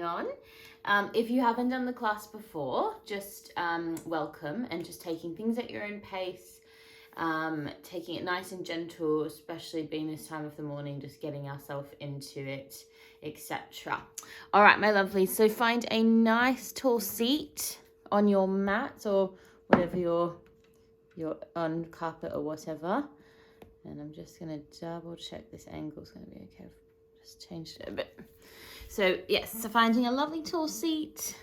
on. If you haven't done the class before, just welcome, and just taking things at your own pace, taking it nice and gentle, especially being this time of the morning, just getting ourselves into it, etc. All right, my lovelies, so find a nice tall seat on your mat or whatever you're on, carpet or whatever. And I'm just going to double check this angle is going to be okay. I've just changed it a bit. So yes, so finding a lovely tall seat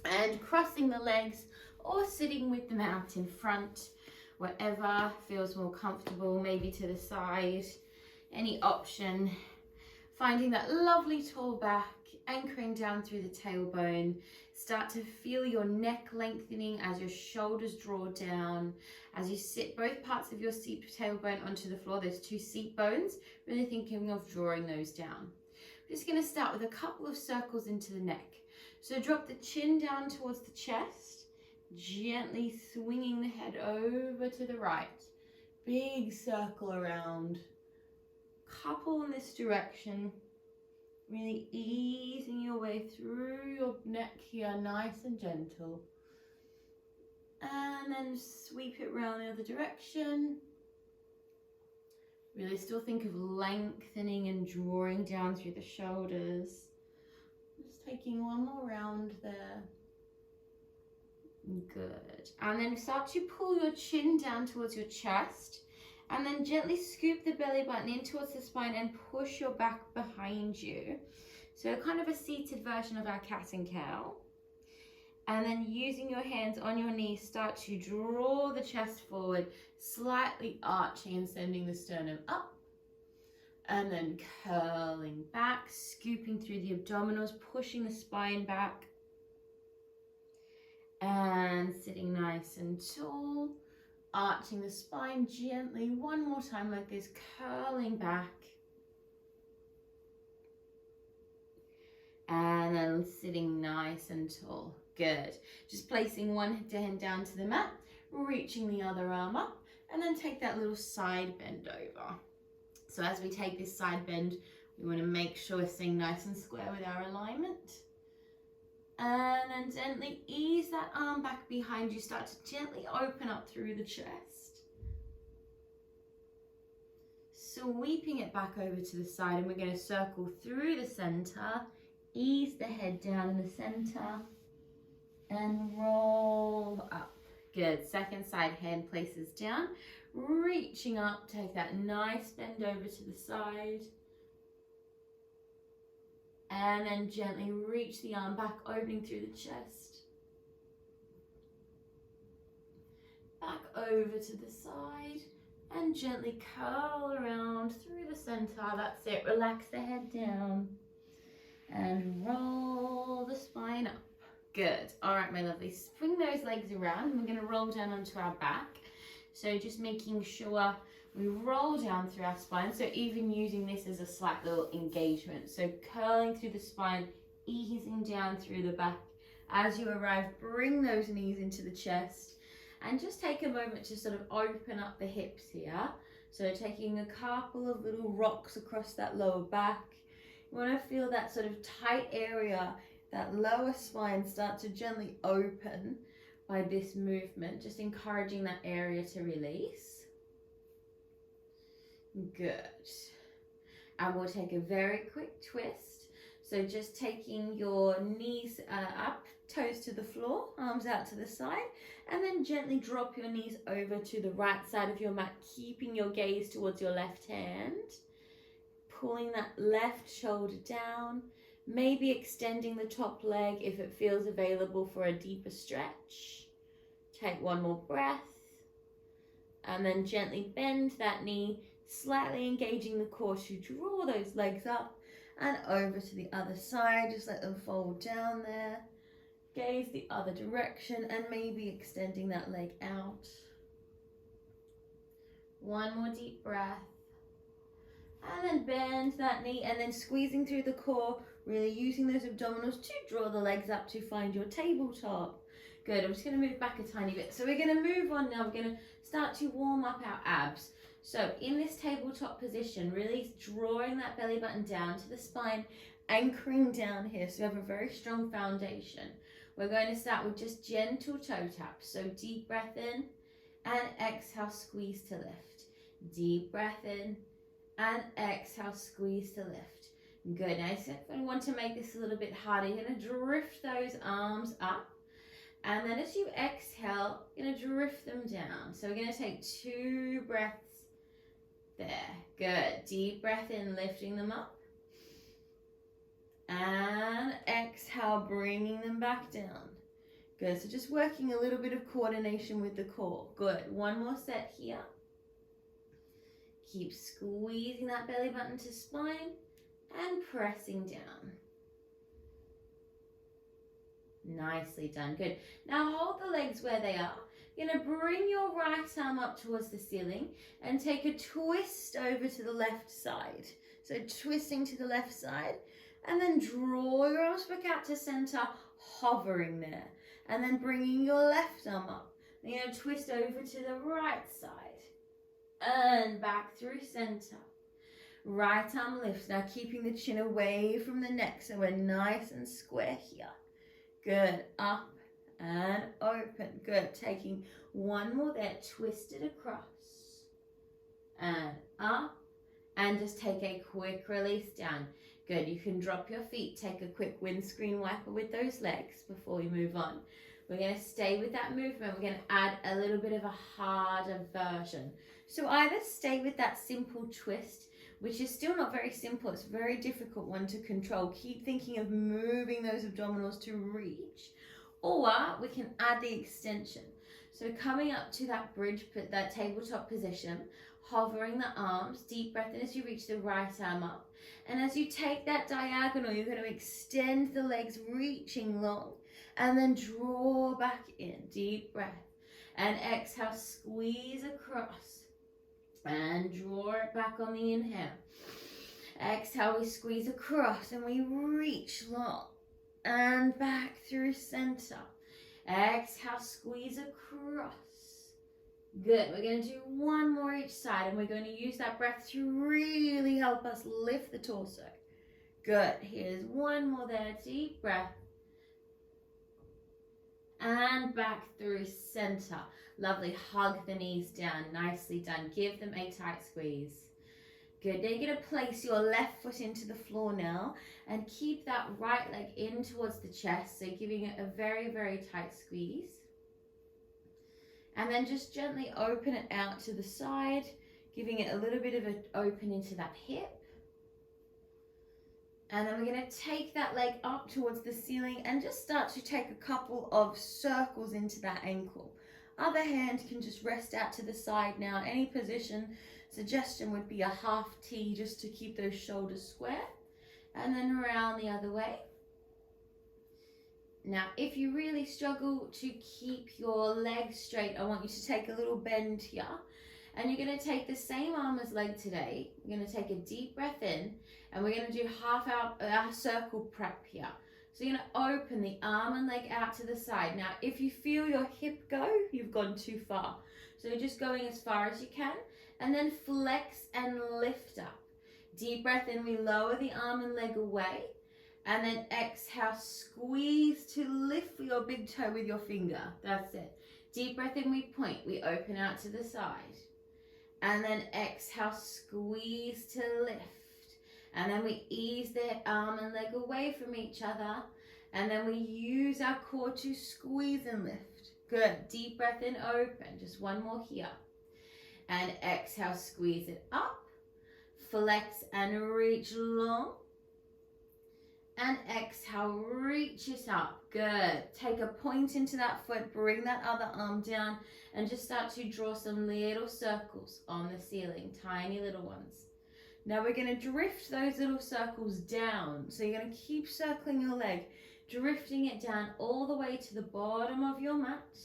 and crossing the legs or sitting with them out in front, whatever feels more comfortable, maybe to the side, any option. Finding that lovely tall back, anchoring down through the tailbone. Start to feel your neck lengthening as your shoulders draw down. As you sit both parts of your seat tailbone onto the floor, there's two seat bones, really thinking of drawing those down. We're just going to start with a couple of circles into the neck. So drop the chin down towards the chest, gently swinging the head over to the right. Big circle around. Couple in this direction, really easing your way through your neck here, nice and gentle. And then sweep it around the other direction. Really still think of lengthening and drawing down through the shoulders. Just taking one more round there. Good. And then start to pull your chin down towards your chest. And then gently scoop the belly button in towards the spine and push your back behind you. So kind of a seated version of our cat and cow. And then using your hands on your knees, start to draw the chest forward, slightly arching and sending the sternum up. And then curling back, scooping through the abdominals, pushing the spine back. And sitting nice and tall. Arching the spine gently, one more time like this, curling back. And then sitting nice and tall. Good. Just placing one hand down to the mat, reaching the other arm up, and then take that little side bend over. So as we take this side bend, we want to make sure we're staying nice and square with our alignment. And then gently ease that arm back behind you. Start to gently open up through the chest. Sweeping it back over to the side, and we're going to circle through the center. Ease the head down in the center and roll up. Good. Second side, hand places down. Reaching up, take that nice bend over to the side. And then gently reach the arm back, opening through the chest. Back over to the side. And gently curl around through the center. That's it. Relax the head down. And roll the spine up. Good. All right, my lovely. Swing those legs around. And we're going to roll down onto our back. So just making sure we roll down through our spine, so even using this as a slight little engagement. So curling through the spine, easing down through the back. As you arrive, bring those knees into the chest and just take a moment to sort of open up the hips here. So taking a couple of little rocks across that lower back. You want to feel that sort of tight area, that lower spine start to gently open by this movement, just encouraging that area to release. Good. And we'll take a very quick twist. So just taking your knees up, toes to the floor, arms out to the side, and then gently drop your knees over to the right side of your mat, keeping your gaze towards your left hand. Pulling that left shoulder down, maybe extending the top leg if it feels available for a deeper stretch. Take one more breath. And then gently bend that knee, slightly engaging the core to draw those legs up and over to the other side. Just let them fold down there. Gaze the other direction and maybe extending that leg out. One more deep breath. And then bend that knee and then squeezing through the core, really using those abdominals to draw the legs up to find your tabletop. Good. I'm just going to move back a tiny bit. So we're going to move on now. We're going to start to warm up our abs. So in this tabletop position, really drawing that belly button down to the spine, anchoring down here so we have a very strong foundation. We're going to start with just gentle toe taps. So deep breath in and exhale, squeeze to lift. Deep breath in and exhale, squeeze to lift. Good. Now I want to make this a little bit harder. You're going to drift those arms up. And then as you exhale, you're going to drift them down. So we're going to take 2 breaths there. Good. Deep breath in, lifting them up. And exhale, bringing them back down. Good. So just working a little bit of coordination with the core. Good. One more set here. Keep squeezing that belly button to spine and pressing down. Nicely done. Good. Now hold the legs where they are. You're going to bring your right arm up towards the ceiling and take a twist over to the left side. So twisting to the left side and then draw your arms back out to center, hovering there. And then bringing your left arm up. Then you're going to twist over to the right side and back through center. Right arm lifts. Now keeping the chin away from the neck so we're nice and square here. Good. Up and open. Good. Taking one more there. Twist it across. And up. And just take a quick release down. Good. You can drop your feet. Take a quick windscreen wiper with those legs before we move on. We're going to stay with that movement. We're going to add a little bit of a harder version. So either stay with that simple twist, which is still not very simple. It's a very difficult one to control. Keep thinking of moving those abdominals to reach. Or we can add the extension. So coming up to that bridge, that tabletop position, hovering the arms, deep breath in as you reach the right arm up. And as you take that diagonal, you're going to extend the legs, reaching long, and then draw back in, deep breath. And exhale, squeeze across. And draw it back on the inhale. Exhale, we squeeze across and we reach long. And back through center. Exhale, squeeze across. Good. We're going to do one more each side and we're going to use that breath to really help us lift the torso. Good. Here's one more there. Deep breath. And back through center. Lovely. Hug the knees down. Nicely done. Give them a tight squeeze. Good. Now you're going to place your left foot into the floor now and keep that right leg in towards the chest. So giving it a very, very tight squeeze. And then just gently open it out to the side, giving it a little bit of an open into that hip. And then we're going to take that leg up towards the ceiling and just start to take a couple of circles into that ankle. Other hand can just rest out to the side now. Any position, suggestion would be a half T just to keep those shoulders square. And then around the other way. Now, if you really struggle to keep your legs straight, I want you to take a little bend here. And you're going to take the same arm as leg today. You're going to take a deep breath in. And we're going to do half our circle prep here. So you're going to open the arm and leg out to the side. Now, if you feel your hip go, you've gone too far. So you're just going as far as you can. And then flex and lift up. Deep breath in, we lower the arm and leg away. And then exhale, squeeze to lift your big toe with your finger. That's it. Deep breath in, we point. We open out to the side. And then exhale, squeeze to lift. And then we ease the arm and leg away from each other. And then we use our core to squeeze and lift. Good. Deep breath in, open. Just one more here. And exhale, squeeze it up. Flex and reach long. And exhale, reach it up. Good. Take a point into that foot, bring that other arm down, and just start to draw some little circles on the ceiling, tiny little ones. Now we're going to drift those little circles down. So you're going to keep circling your leg, drifting it down all the way to the bottom of your mat.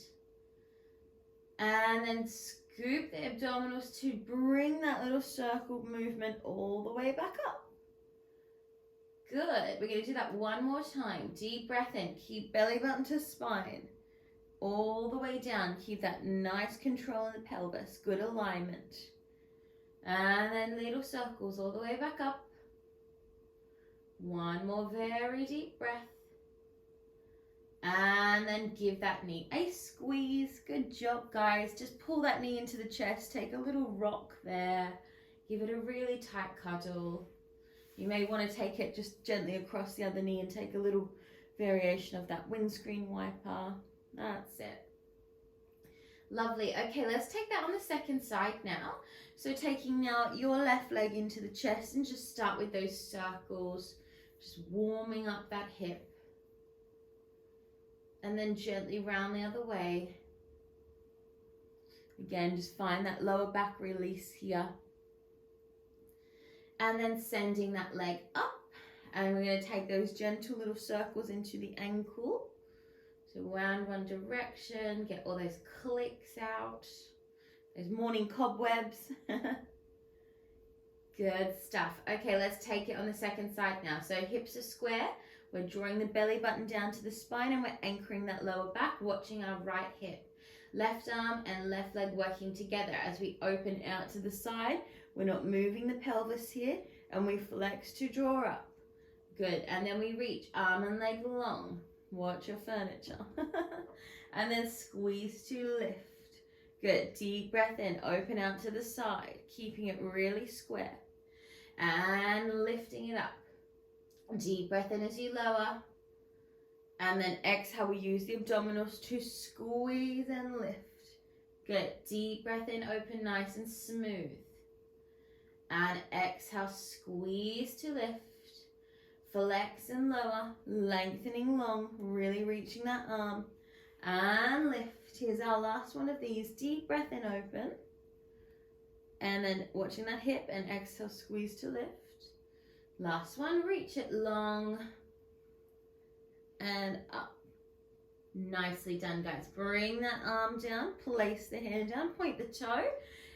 And then scoop the abdominals to bring that little circle movement all the way back up. Good. We're going to do that one more time. Deep breath in. Keep belly button to spine. All the way down. Keep that nice control in the pelvis. Good alignment. And then little circles all the way back up. One more very deep breath. And then give that knee a squeeze. Good job, guys. Just pull that knee into the chest. Take a little rock there. Give it a really tight cuddle. You may want to take it just gently across the other knee and take a little variation of that windscreen wiper. That's it. Lovely. Okay, let's take that on the second side now. So taking now your left leg into the chest and just start with those circles. Just warming up that hip. And then gently round the other way. Again, just find that lower back release here. And then sending that leg up. And we're going to take those gentle little circles into the ankle. So round one direction, get all those clicks out. Those morning cobwebs. Good stuff. Okay, let's take it on the second side now. So hips are square. We're drawing the belly button down to the spine and we're anchoring that lower back, watching our right hip. Left arm and left leg working together as we open out to the side. We're not moving the pelvis here and we flex to draw up. Good, and then we reach arm and leg long. Watch your furniture. And then squeeze to lift. Good, deep breath in, open out to the side, keeping it really square. And lifting it up. Deep breath in as you lower. And then exhale, we use the abdominals to squeeze and lift. Good. Deep breath in, open nice and smooth. And exhale, squeeze to lift. Flex and lower, lengthening long, really reaching that arm. And lift. Here's our last one of these. Deep breath in, open. And then watching that hip and exhale, squeeze to lift. Last one, reach it long and up. Nicely done, guys. Bring that arm down, place the hand down, point the toe,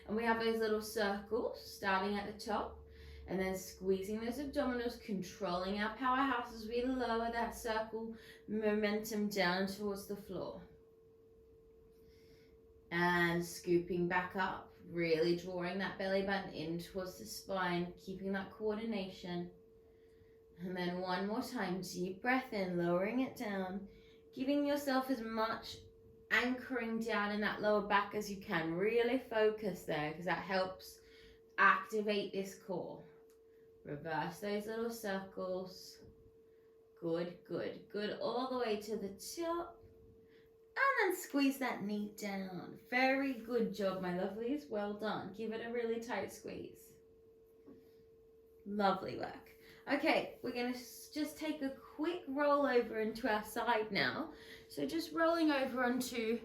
and we have those little circles starting at the top and then squeezing those abdominals, controlling our powerhouse as we lower that circle momentum down towards the floor. And scooping back up. Really drawing that belly button in towards the spine, keeping that coordination. And then one more time, deep breath in, lowering it down, giving yourself as much anchoring down in that lower back as you can. Really focus there because that helps activate this core. Reverse those little circles. Good, good, good. All the way to the top. And then squeeze that knee down. Very good job, my lovelies. Well done. Give it a really tight squeeze. Lovely work. Okay, we're going to just take a quick roll over into our side now. So just rolling over onto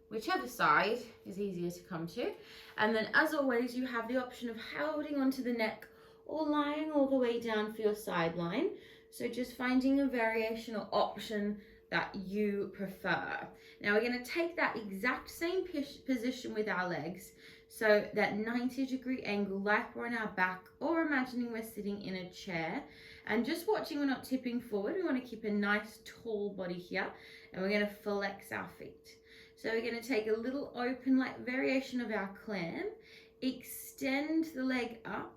whichever side is easier to come to. And then as always, you have the option of holding onto the neck or lying all the way down for your side line. So just finding a variation or option that you prefer. Now we're going to take that exact same position with our legs, so that 90-degree angle like we're on our back, or imagining we're sitting in a chair, and just watching we're not tipping forward. We want to keep a nice tall body here, and we're going to flex our feet. So we're going to take a little open like variation of our clam, extend the leg up,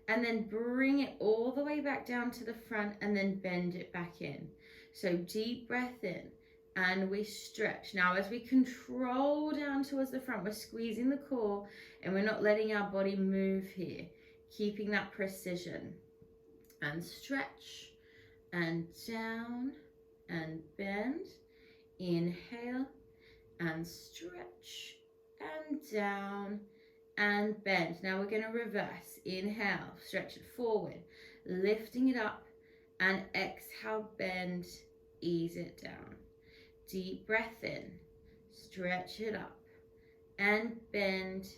and then bring it all the way back down to the front and then bend it back in. So deep breath in and we stretch. Now as we control down towards the front, we're squeezing the core and we're not letting our body move here, keeping that precision. And stretch and down and bend. Inhale and stretch and down and bend. Now we're going to reverse. Inhale, stretch it forward, lifting it up, and exhale, bend, ease it down. Deep breath in, stretch it up, and bend,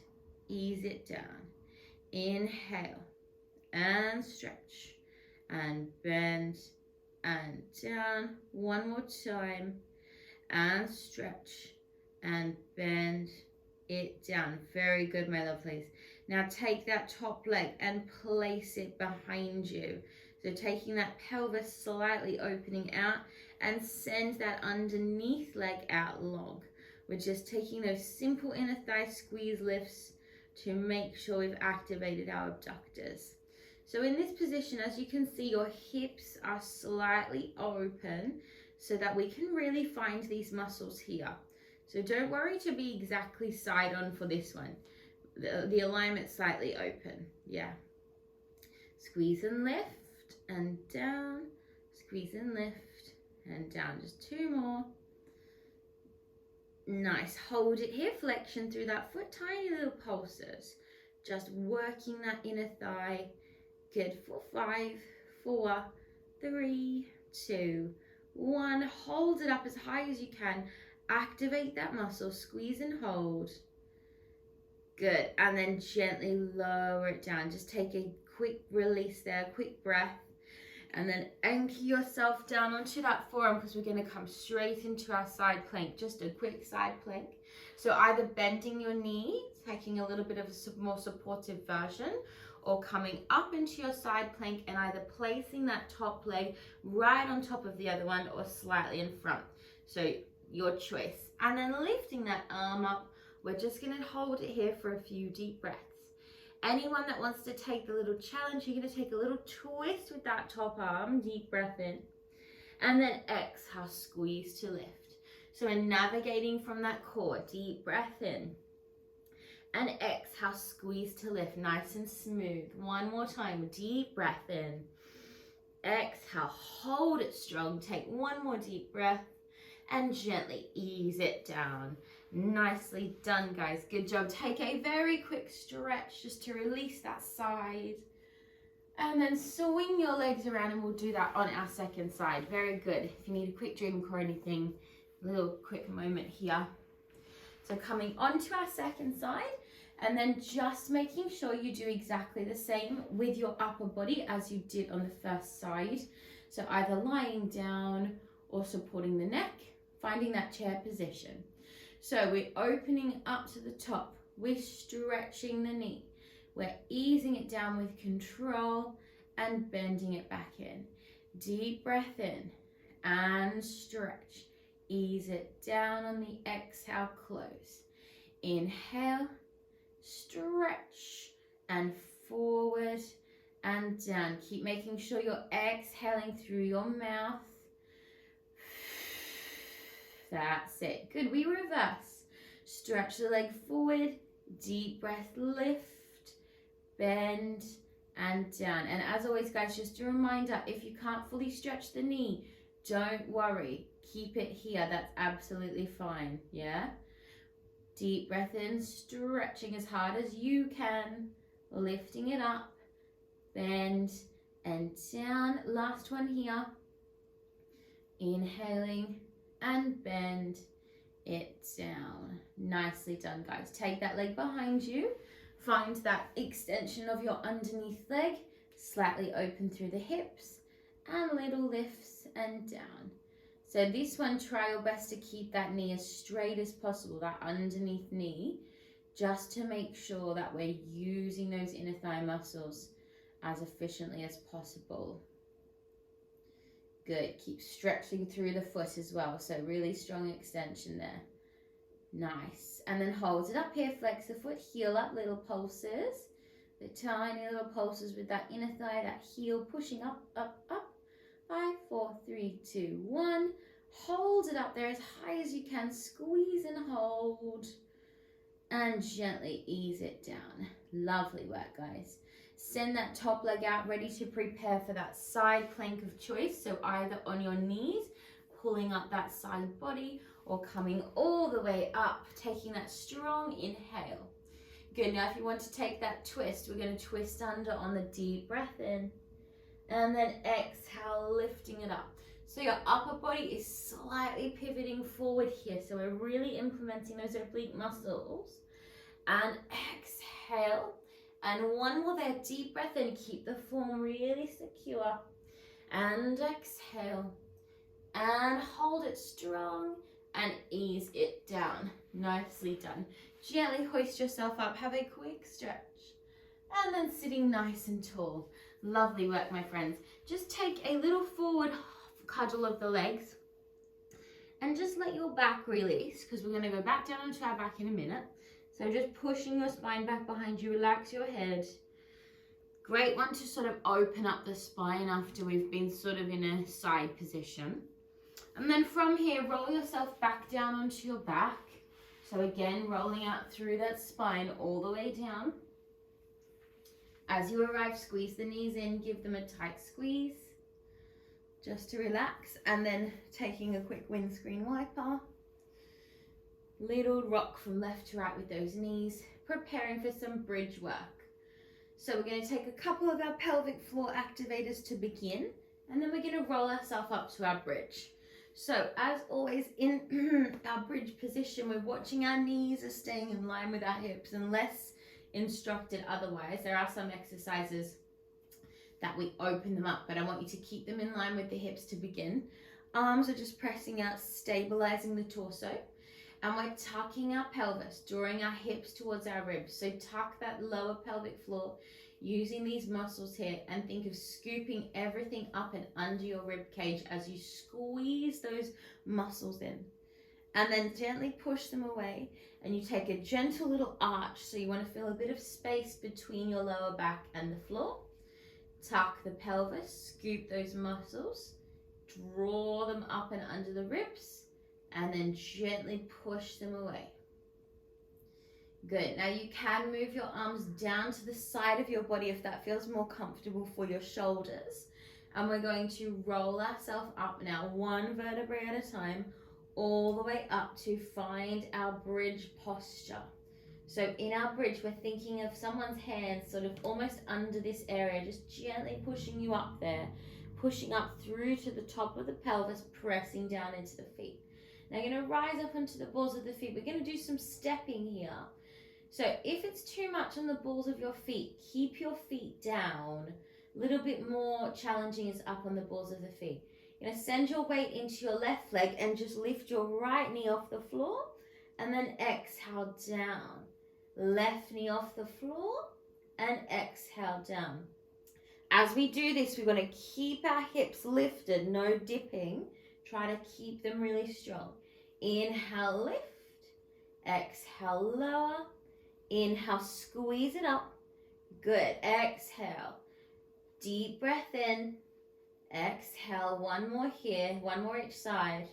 ease it down. Inhale, and stretch, and bend, and down. One more time, and stretch, and bend it down. Very good, my lovelies. Now take that top leg and place it behind you. So taking that pelvis slightly opening out and send that underneath leg out long. We're just taking those simple inner thigh squeeze lifts to make sure we've activated our abductors. So in this position, as you can see, your hips are slightly open so that we can really find these muscles here. So don't worry to be exactly side on for this one. The alignment's slightly open, yeah. Squeeze and lift and down, squeeze and lift and down. Just 2 more. Nice, hold it here, flexion through that foot, tiny little pulses. Just working that inner thigh. Good, for 5, 4, 3, 2, 1. Hold it up as high as you can. Activate that muscle, squeeze and hold. Good, and then gently lower it down. Just take a quick release there, quick breath. And then anchor yourself down onto that forearm because we're going to come straight into our side plank. Just a quick side plank. So either bending your knee, taking a little bit of a more supportive version, or coming up into your side plank and either placing that top leg right on top of the other one or slightly in front. So your choice. And then lifting that arm up. We're just going to hold it here for a few deep breaths. Anyone that wants to take the little challenge, you're going to take a little twist with that top arm, deep breath in, and then exhale, squeeze to lift. So we're navigating from that core, deep breath in, and exhale, squeeze to lift, nice and smooth. One more time, deep breath in, exhale, hold it strong, take one more deep breath, and gently ease it down. Nicely done, guys. Good job. Take a very quick stretch just to release that side. And then swing your legs around, and we'll do that on our second side. Very good. If you need a quick drink or anything, a little quick moment here. So coming onto our second side, and then just making sure you do exactly the same with your upper body as you did on the first side. So either lying down or supporting the neck, finding that chair position. So we're opening up to the top. We're stretching the knee. We're easing it down with control and bending it back in. Deep breath in and stretch. Ease it down on the exhale, close. Inhale, stretch, and forward and down. Keep making sure you're exhaling through your mouth. That's it. Good. We reverse. Stretch the leg forward. Deep breath. Lift. Bend. And down. And as always, guys, just a reminder, if you can't fully stretch the knee, don't worry. Keep it here. That's absolutely fine. Yeah? Deep breath in. Stretching as hard as you can. Lifting it up. Bend. And down. Last one here. Inhaling. And bend it down. Nicely done, guys. Take that leg behind you. Find that extension of your underneath leg. Slightly open through the hips. And little lifts and down. So this one, try your best to keep that knee as straight as possible, that underneath knee, just to make sure that we're using those inner thigh muscles as efficiently as possible. Good. Keep stretching through the foot as well. So really strong extension there. Nice. And then hold it up here. Flex the foot. Heel up. Little pulses. The tiny little pulses with that inner thigh, that heel pushing up, up, up. 5, 4, 3, 2, 1. Hold it up there as high as you can. Squeeze and hold. And gently ease it down. Lovely work, guys. Send that top leg out, ready to prepare for that side plank of choice. So either on your knees, pulling up that side body, or coming all the way up, taking that strong inhale. Good. Now if you want to take that twist, we're going to twist under on the deep breath in. And then exhale, lifting it up. So your upper body is slightly pivoting forward here. So we're really implementing those oblique muscles. And exhale. And one more there, deep breath in, keep the form really secure. And exhale. And hold it strong and ease it down. Nicely done. Gently hoist yourself up, have a quick stretch. And then sitting nice and tall. Lovely work, my friends. Just take a little forward cuddle of the legs. And just let your back release, because we're going to go back down onto our back in a minute. So just pushing your spine back behind you, relax your head. Great one to sort of open up the spine after we've been sort of in a side position. And then from here, roll yourself back down onto your back. So again, rolling out through that spine all the way down. As you arrive, squeeze the knees in, give them a tight squeeze, just to relax. And then taking a quick windscreen wiper. Little rock from left to right with those knees, preparing for some bridge work. So we're going to take a couple of our pelvic floor activators to begin, and then we're going to roll ourselves up to our bridge. So as always, in our bridge position, we're watching our knees are staying in line with our hips, unless instructed otherwise. There are some exercises that we open them up, but I want you to keep them in line with the hips to begin. Arms are just pressing out, stabilizing the torso. And we're tucking our pelvis, drawing our hips towards our ribs. So tuck that lower pelvic floor using these muscles here, and think of scooping everything up and under your rib cage as you squeeze those muscles in. And then gently push them away, and you take a gentle little arch. So you want to feel a bit of space between your lower back and the floor. Tuck the pelvis, scoop those muscles, draw them up and under the ribs, and then gently push them away. Good. Now you can move your arms down to the side of your body if that feels more comfortable for your shoulders. And we're going to roll ourselves up now, one vertebrae at a time, all the way up to find our bridge posture. So in our bridge, we're thinking of someone's hands sort of almost under this area, just gently pushing you up there, pushing up through to the top of the pelvis, pressing down into the feet. Now you're going to rise up onto the balls of the feet. We're going to do some stepping here. So if it's too much on the balls of your feet, keep your feet down. A little bit more challenging is up on the balls of the feet. You're going to send your weight into your left leg and just lift your right knee off the floor, and then exhale down. Left knee off the floor and exhale down. As we do this, we're going to keep our hips lifted, no dipping. Try to keep them really strong. Inhale, lift. Exhale, lower. Inhale, squeeze it up. Good. Exhale. Deep breath in. Exhale. One more here. One more each side.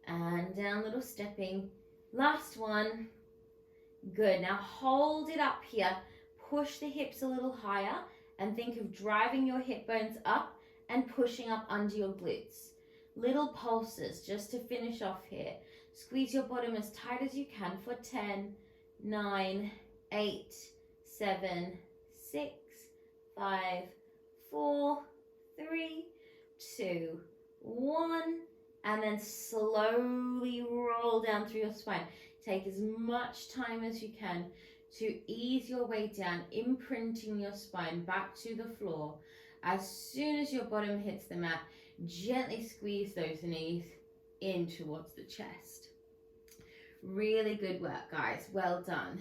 And down, little stepping. Last one. Good. Now hold it up here. Push the hips a little higher. And think of driving your hip bones up and pushing up under your glutes. Little pulses just to finish off here. Squeeze your bottom as tight as you can for 10, 9, 8, 7, 6, 5, 4, 3, 2, 1. And then slowly roll down through your spine. Take as much time as you can to ease your way down, imprinting your spine back to the floor. As soon as your bottom hits the mat, gently squeeze those knees in towards the chest. Really good work, guys. Well done.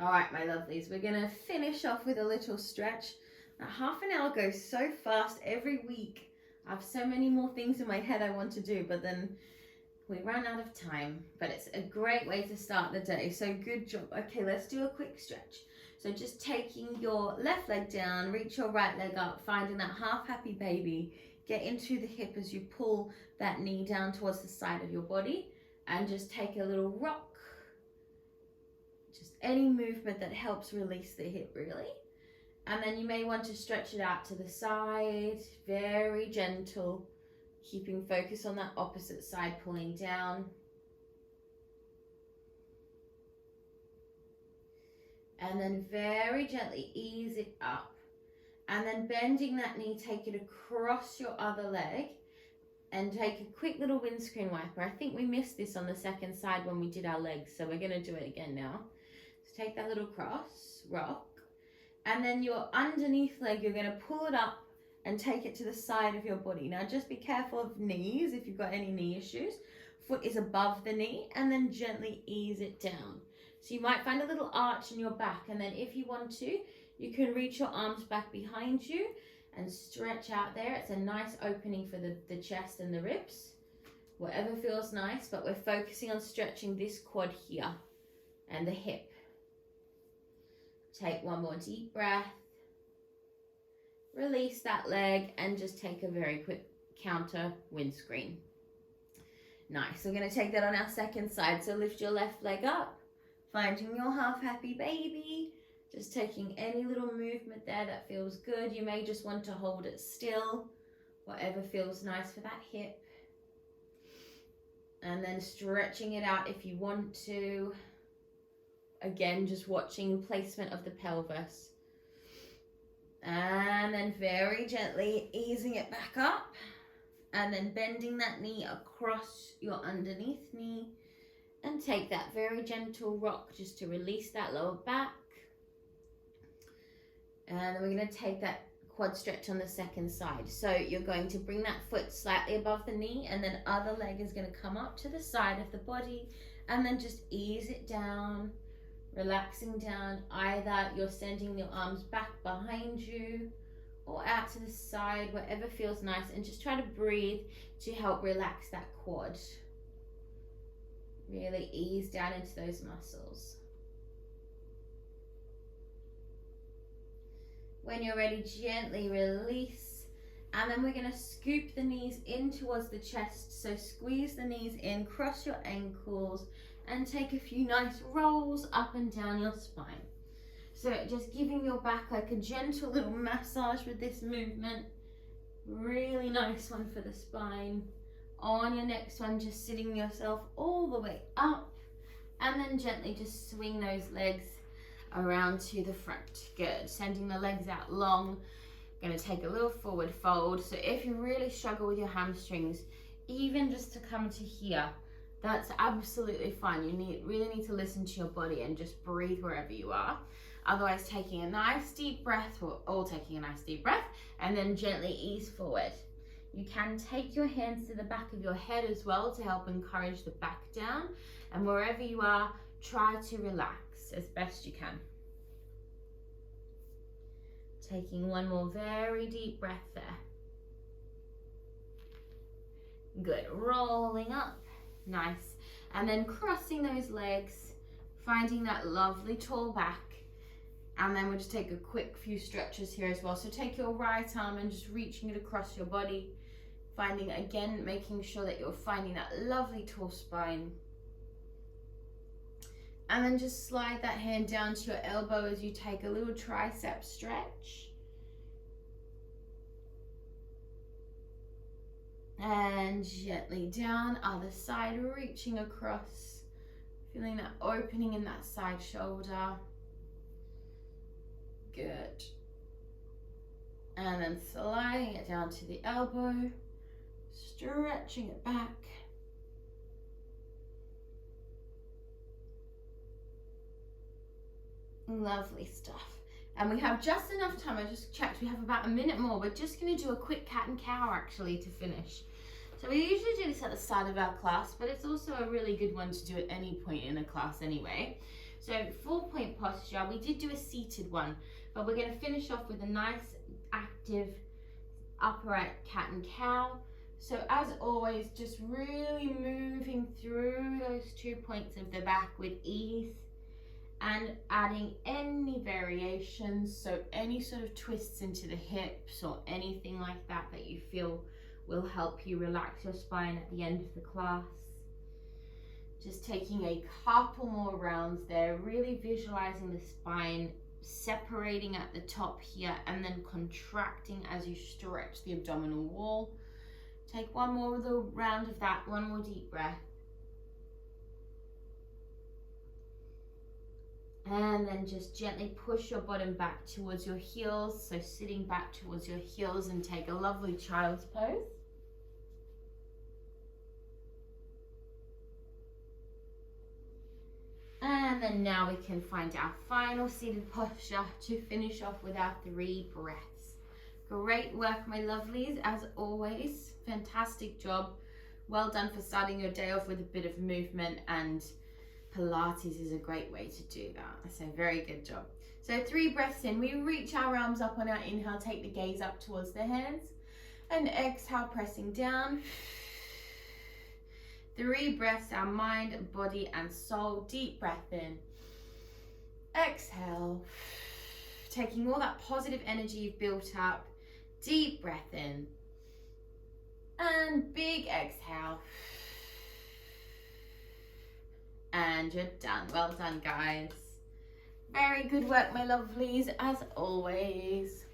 All right, my lovelies, we're going to finish off with a little stretch. Now, half an hour goes so fast every week. I have so many more things in my head I want to do, but then we run out of time. But it's a great way to start the day, so good job. Okay, let's do a quick stretch. So just taking your left leg down, reach your right leg up, finding that half happy baby. Get into the hip as you pull that knee down towards the side of your body, and just take a little rock. Just any movement that helps release the hip, really. And then you may want to stretch it out to the side, very gentle, keeping focus on that opposite side, pulling down. And then very gently ease it up. And then bending that knee, take it across your other leg and take a quick little windscreen wiper. I think we missed this on the second side when we did our legs, so we're going to do it again now. So take that little cross, rock, and then your underneath leg, you're going to pull it up and take it to the side of your body. Now just be careful of knees if you've got any knee issues. Foot is above the knee, and then gently ease it down. So you might find a little arch in your back, and then if you want to, you can reach your arms back behind you and stretch out there. It's a nice opening for the chest and the ribs, whatever feels nice, but we're focusing on stretching this quad here and the hip. Take one more deep breath. release that leg and just take a very quick counter windscreen. Nice. We're going to take that on our second side. So lift your left leg up, finding your half happy baby. Just taking any little movement there that feels good. You may just want to hold it still, whatever feels nice for that hip. And then stretching it out if you want to. Again, just watching placement of the pelvis. And then very gently easing it back up. And then bending that knee across your underneath knee. And take that very gentle rock just to release that lower back. And then we're going to take that quad stretch on the second side. So you're going to bring that foot slightly above the knee, and then other leg is going to come up to the side of the body, and then just ease it down, relaxing down. Either you're sending your arms back behind you or out to the side, whatever feels nice, and just try to breathe to help relax that quad. Really ease down into those muscles. When you're ready, gently release, and then we're going to scoop the knees in towards the chest. So squeeze the knees in, cross your ankles, and take a few nice rolls up and down your spine. So just giving your back like a gentle little massage with this movement. Really nice one for the spine. On your next one, just sitting yourself all the way up, and then gently just swing those legs around to the front. Good. Sending the legs out long. Going to take a little forward fold. So if you really struggle with your hamstrings, even just to come to here, that's absolutely fine. You really need to listen to your body and just breathe wherever you are. Otherwise, taking a nice deep breath, we're all taking a nice deep breath, and then gently ease forward. You can take your hands to the back of your head as well to help encourage the back down. And wherever you are, try to relax as best you can. Taking one more very deep breath there. Good. Rolling up. Nice. And then crossing those legs, finding that lovely tall back. And then we'll just take a quick few stretches here as well. So take your right arm and just reaching it across your body. Finding, again, making sure that you're finding that lovely tall spine. And then just slide that hand down to your elbow as you take a little tricep stretch. And gently down, other side, reaching across. Feeling that opening in that side shoulder. Good. And then sliding it down to the elbow. Stretching it back. Lovely stuff. And we have just enough time. I just checked, we have about a minute more. We're just going to do a quick cat and cow actually to finish. So we usually do this at the start of our class, but it's also a really good one to do at any point in a class anyway. So 4-point posture. We did do a seated one, but we're going to finish off with a nice active upright cat and cow. So as always, just really moving through those 2 points of the back with ease. And adding any variations, so any sort of twists into the hips or anything like that that you feel will help you relax your spine at the end of the class. Just taking a couple more rounds there, really visualizing the spine separating at the top here and then contracting as you stretch the abdominal wall. Take one more little round of that, one more deep breath. And then just gently push your bottom back towards your heels. So sitting back towards your heels and take a lovely child's pose. And then now we can find our final seated posture to finish off with our 3 breaths. Great work, my lovelies, as always. Fantastic job. Well done for starting your day off with a bit of movement, and Pilates is a great way to do that. So very good job. So 3 breaths in, we reach our arms up on our inhale, take the gaze up towards the hands, and exhale, pressing down. 3 breaths, our mind, body, and soul. Deep breath in. Exhale. Taking all that positive energy you've built up Deep breath in. And big exhale. And you're done. Well done, guys. Very good work, my lovelies, as always.